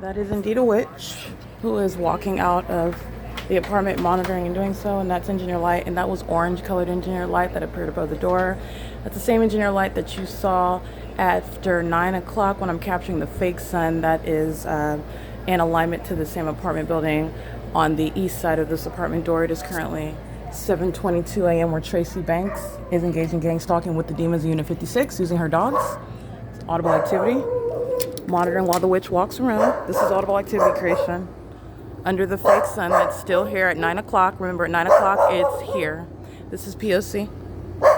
That is indeed a witch who is walking out of the apartment monitoring and doing so, and that's engineer light, and that was orange colored engineer light that appeared above the door. That's the same engineer light that you saw after 9 o'clock when I'm capturing the fake sun that is in alignment to the same apartment building on the east side of this apartment door. It is currently 7:22 a.m. where Tracy Banks is engaged in gang stalking with the demons of Unit 56 using her dogs. It's audible activity. Monitoring while the witch walks around. This is audible activity creation under the fake sun that's still here at 9 o'clock. Remember, at 9 o'clock, it's here. This is P.O.C.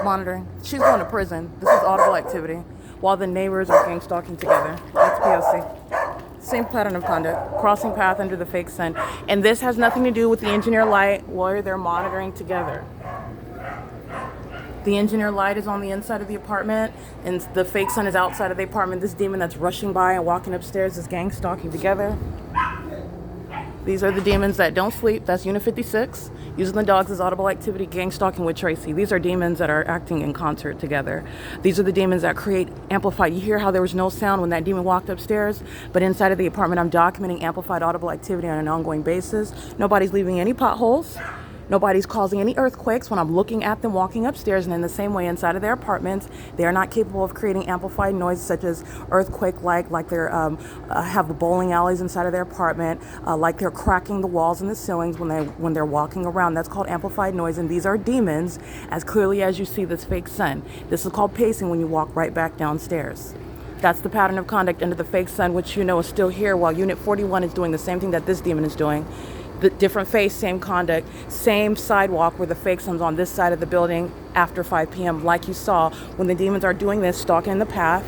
monitoring. She's going to prison. This is audible activity while the neighbors are gang stalking together. That's P.O.C. Same pattern of conduct. Crossing path under the fake sun. And this has nothing to do with the engineer light where they're monitoring together. The engineer light is on the inside of the apartment, and the fake sun is outside of the apartment. This demon that's rushing by and walking upstairs is gang stalking together. These are the demons that don't sleep. That's Unit 56. Using the dogs as audible activity, gang stalking with Tracy. These are demons that are acting in concert together. These are the demons that create amplified. You hear how there was no sound when that demon walked upstairs, but inside of the apartment, I'm documenting amplified audible activity on an ongoing basis. Nobody's leaving any potholes. Nobody's causing any earthquakes when I'm looking at them walking upstairs, and in the same way inside of their apartments, they are not capable of creating amplified noise such as earthquake-like, like they're have the bowling alleys inside of their apartment, like they're cracking the walls and the ceilings when they're walking around. That's called amplified noise, and these are demons as clearly as you see this fake sun. This is called pacing when you walk right back downstairs. That's the pattern of conduct under the fake sun, which you know is still here, while Unit 41 is doing the same thing that this demon is doing. The different face, same conduct, same sidewalk where the fake sun's on this side of the building after 5 p.m. like you saw when the demons are doing this, stalking in the path,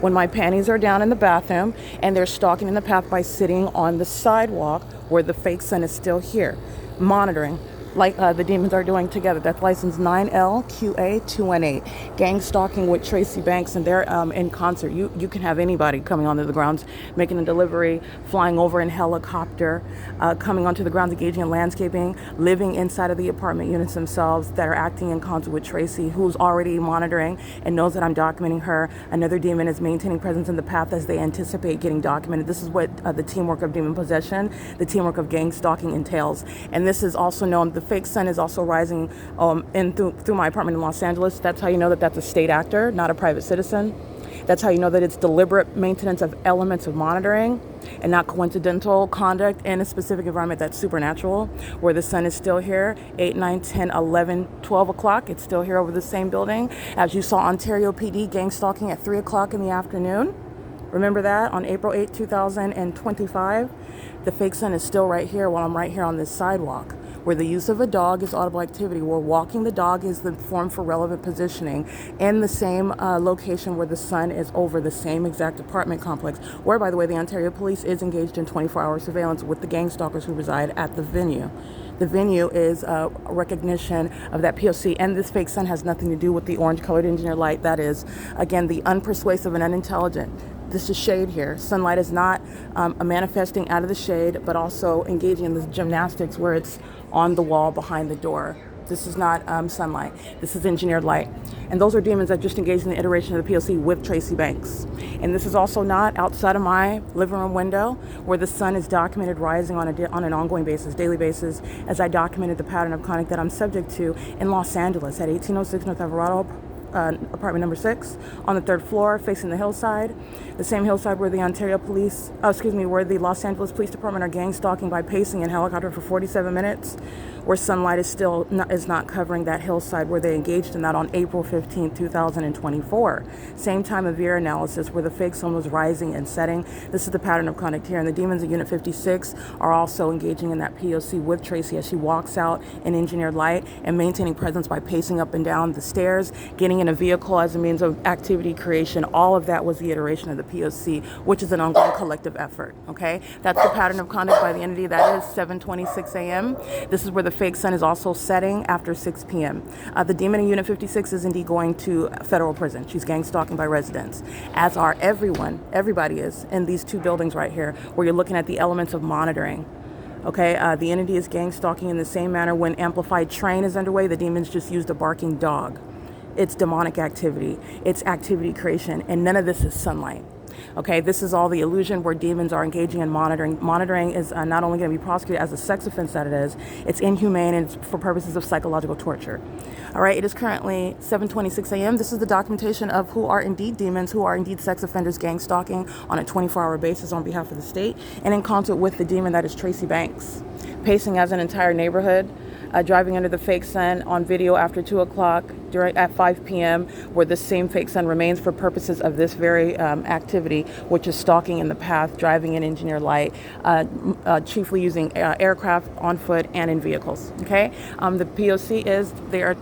when my panties are down in the bathroom, and they're stalking in the path by sitting on the sidewalk where the fake sun is still here, monitoring like the demons are doing together. That's license 9LQA218. Gang stalking with Tracy Banks, and they're in concert. You can have anybody coming onto the grounds, making a delivery, flying over in helicopter, coming onto the grounds, engaging in landscaping, living inside of the apartment units themselves that are acting in concert with Tracy, who's already monitoring and knows that I'm documenting her. Another demon is maintaining presence in the path as they anticipate getting documented. This is what the teamwork of demon possession, the teamwork of gang stalking entails. And this is also known, the fake sun is also rising through my apartment in Los Angeles. That's how you know that that's a state actor, not a private citizen. That's how you know that it's deliberate maintenance of elements of monitoring and not coincidental conduct in a specific environment that's supernatural, where the sun is still here, 8, 9, 10, 11, 12 o'clock. It's still here over the same building. As you saw Ontario PD gang stalking at 3 o'clock in the afternoon. Remember that on April 8, 2025? The fake sun is still right here while I'm right here on this sidewalk, where the use of a dog is audible activity, where walking the dog is the form for relevant positioning, in the same location where the sun is over the same exact apartment complex, where, by the way, the Ontario Police is engaged in 24-hour surveillance with the gang stalkers who reside at the venue. The venue is a recognition of that P.O.C. And this fake sun has nothing to do with the orange-colored engineer light. That is, again, the unpersuasive and unintelligent. This is shade here. Sunlight is not a manifesting out of the shade, but also engaging in this gymnastics where it's on the wall behind the door. This is not sunlight. This is engineered light. And those are demons that just engaged in the iteration of the P.O.C. with Tracy Banks. And this is also not outside of my living room window where the sun is documented rising on an ongoing basis, daily basis, as I documented the pattern of conduct that I'm subject to in Los Angeles at 1806 North Alvarado, apartment number 6 on the 3rd floor facing the hillside, the same hillside where the where the Los Angeles Police Department are gang stalking by pacing in helicopter for 47 minutes, where sunlight is not covering that hillside where they engaged in that on April 15, 2024. Same time of year analysis where the fake sun was rising and setting. This is the pattern of conduct here. And the demons of Unit 56 are also engaging in that P.O.C. with Tracy as she walks out in engineered light and maintaining presence by pacing up and down the stairs, getting in a vehicle as a means of activity creation. All of that was the iteration of the P.O.C., which is an ongoing collective effort. Okay, that's the pattern of conduct by the entity. That is 7:26 a.m. This is where the fake sun is also setting after 6 p.m. The demon in Unit 56 is indeed going to federal prison. She's gang stalking by residents, as are everybody is in these two buildings right here, where you're looking at the elements of monitoring. Okay, the entity is gang stalking in the same manner. When amplified train is underway, the demons just used a barking dog. It's demonic activity. It's activity creation, and none of this is sunlight. Okay, this is all the illusion where demons are engaging in monitoring. Monitoring is not only going to be prosecuted as a sex offense that it is, it's inhumane and it's for purposes of psychological torture. All right, it is currently 7:26 a.m. This is the documentation of who are indeed demons, who are indeed sex offenders, gang stalking on a 24-hour basis on behalf of the state, and in concert with the demon that is Tracy Banks, pacing as an entire neighborhood, driving under the fake sun on video after 2 o'clock at 5 p.m., where this same fake sun remains for purposes of this very activity, which is stalking in the path, driving in engineered light, chiefly using aircraft, on foot, and in vehicles. Okay, the POC is they are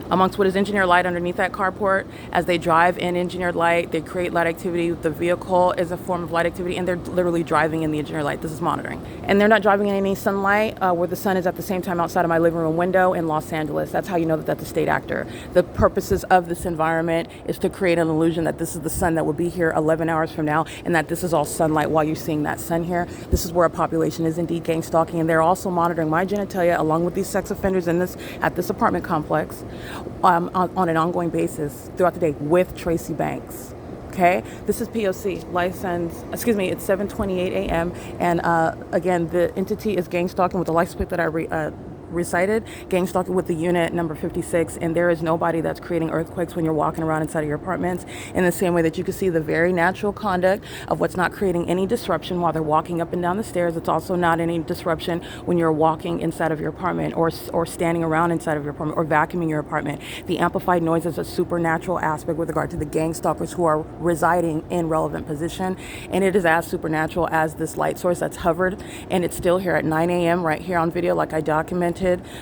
amongst what is engineered light underneath that carport. As they drive in engineered light, they create light activity. The vehicle is a form of light activity, and they're literally driving in the engineered light. This is monitoring. And they're not driving in any sunlight where the sun is at the same time outside of my living room window in Los Angeles. That's how you know that that's a state actor. The purposes of this environment is to create an illusion that this is the sun that will be here 11 hours from now, and that this is all sunlight while you're seeing that sun here. This is where a population is indeed gang stalking, and they're also monitoring my genitalia along with these sex offenders at this apartment complex on an ongoing basis throughout the day with Tracy Banks. Okay, this is P.O.C. license. Excuse me, it's 7:28 a.m. and again, the entity is gang stalking with the license plate that I recited, gang stalking with the unit number 56, and there is nobody that's creating earthquakes when you're walking around inside of your apartments, in the same way that you can see the very natural conduct of what's not creating any disruption while they're walking up and down the stairs. It's also not any disruption when you're walking inside of your apartment or standing around inside of your apartment or vacuuming your apartment. The amplified noise is a supernatural aspect with regard to the gang stalkers who are residing in relevant position, and it is as supernatural as this light source that's hovered, and it's still here at 9 a.m. right here on video, like I documented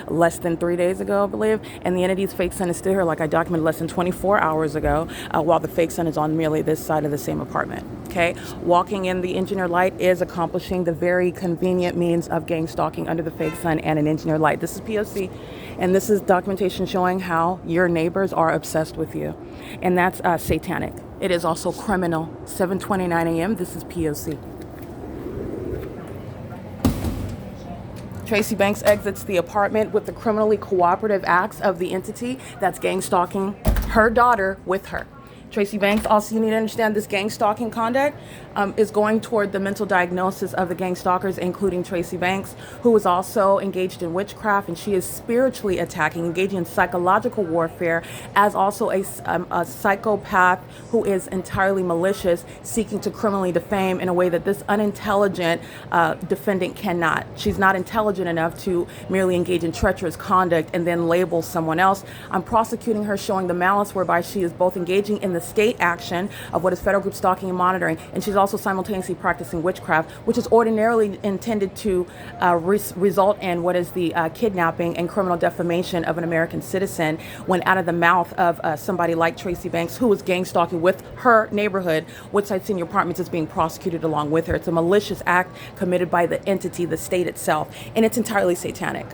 less than 3 days ago, I believe, and the entity's fake sun is still here, like I documented less than 24 hours ago, while the fake sun is on merely this side of the same apartment. Okay, walking in the engineered light is accomplishing the very convenient means of gang stalking under the fake sun and an engineered light. This is POC, and this is documentation showing how your neighbors are obsessed with you, and that's satanic. It is also criminal. 7:29 a.m. This is POC. Tracy Banks exits the apartment with the criminally cooperative acts of the entity that's gang stalking her daughter with her. Tracy Banks, also you need to understand this gang stalking conduct is going toward the mental diagnosis of the gang stalkers, including Tracy Banks, who is also engaged in witchcraft, and she is spiritually attacking, engaging in psychological warfare, as also a psychopath who is entirely malicious, seeking to criminally defame in a way that this unintelligent defendant cannot. She's not intelligent enough to merely engage in treacherous conduct and then label someone else. I'm prosecuting her, showing the malice whereby she is both engaging in the state action of what is federal group stalking and monitoring, and she's also simultaneously practicing witchcraft, which is ordinarily intended to result in what is the kidnapping and criminal defamation of an American citizen, when out of the mouth of somebody like Tracy Banks, who was gang stalking with her neighborhood, Woodside Senior Apartments, is being prosecuted along with her. It's a malicious act committed by the entity, the state itself, and it's entirely satanic.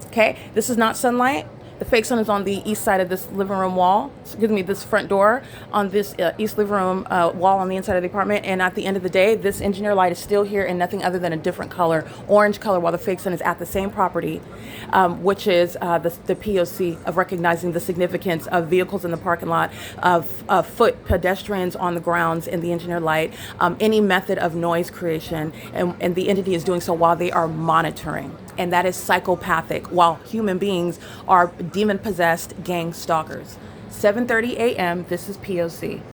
Okay, this is not sunlight. The fake sun is on the east side of this living room wall, this front door on this east living room wall on the inside of the apartment. And at the end of the day, this engineer light is still here in nothing other than a different color, orange color, while the fake sun is at the same property, which is the POC of recognizing the significance of vehicles in the parking lot, of foot pedestrians on the grounds in the engineer light, any method of noise creation, and the entity is doing so while they are monitoring. And that is psychopathic, while human beings are demon-possessed gang stalkers. 7:30 a.m., this is POC.